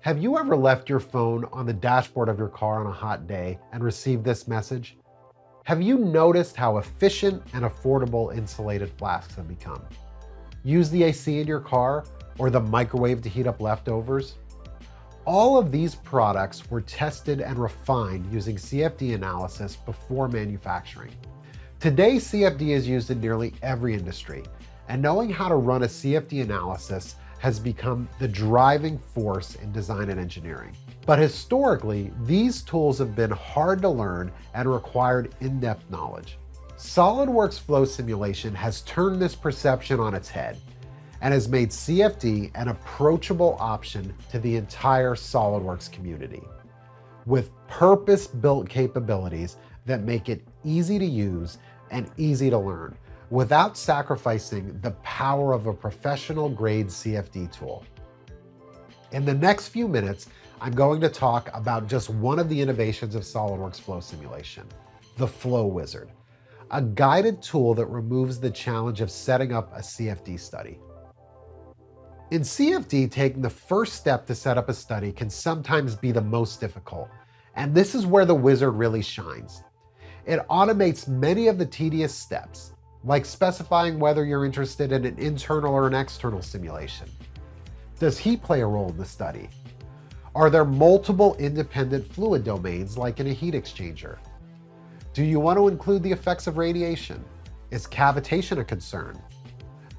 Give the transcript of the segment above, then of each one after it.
Have you ever left your phone on the dashboard of your car on a hot day and received this message? Have you noticed how efficient and affordable insulated flasks have become? Use the AC in your car or the microwave to heat up leftovers? All of these products were tested and refined using CFD analysis before manufacturing. Today, CFD is used in nearly every industry, and knowing how to run a CFD analysis has become the driving force in design and engineering. But historically, these tools have been hard to learn and required in-depth knowledge. SOLIDWORKS Flow Simulation has turned this perception on its head and has made CFD an approachable option to the entire SOLIDWORKS community, with purpose-built capabilities that make it easy to use and easy to learn, without sacrificing the power of a professional-grade CFD tool. In the next few minutes, I'm going to talk about just one of the innovations of SOLIDWORKS Flow Simulation, the Flow Wizard, a guided tool that removes the challenge of setting up a CFD study. In CFD, taking the first step to set up a study can sometimes be the most difficult, and this is where the wizard really shines. It automates many of the tedious steps, like specifying whether you're interested in an internal or an external simulation. Does heat play a role in the study? Are there multiple independent fluid domains like in a heat exchanger? Do you want to include the effects of radiation? Is cavitation a concern?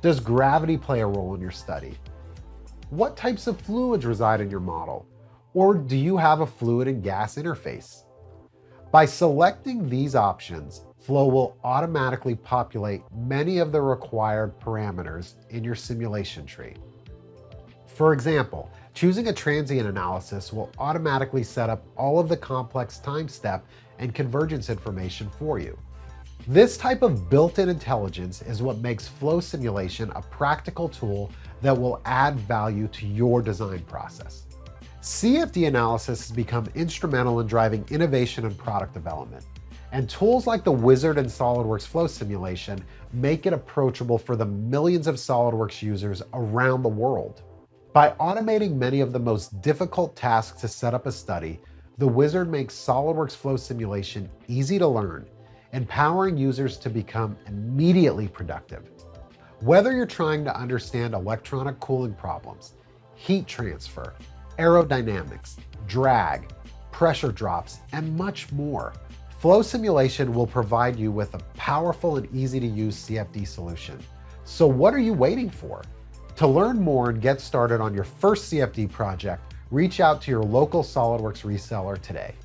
Does gravity play a role in your study? What types of fluids reside in your model? Or do you have a fluid and gas interface? By selecting these options, Flow will automatically populate many of the required parameters in your simulation tree. For example, choosing a transient analysis will automatically set up all of the complex time step and convergence information for you. This type of built-in intelligence is what makes Flow Simulation a practical tool that will add value to your design process. CFD analysis has become instrumental in driving innovation and product development, and tools like the Wizard and SOLIDWORKS Flow Simulation make it approachable for the millions of SOLIDWORKS users around the world. By automating many of the most difficult tasks to set up a study, the Wizard makes SOLIDWORKS Flow Simulation easy to learn, empowering users to become immediately productive. Whether you're trying to understand electronic cooling problems, heat transfer, aerodynamics, drag, pressure drops, and much more, Flow Simulation will provide you with a powerful and easy-to-use CFD solution. So what are you waiting for? To learn more and get started on your first CFD project, reach out to your local SOLIDWORKS reseller today.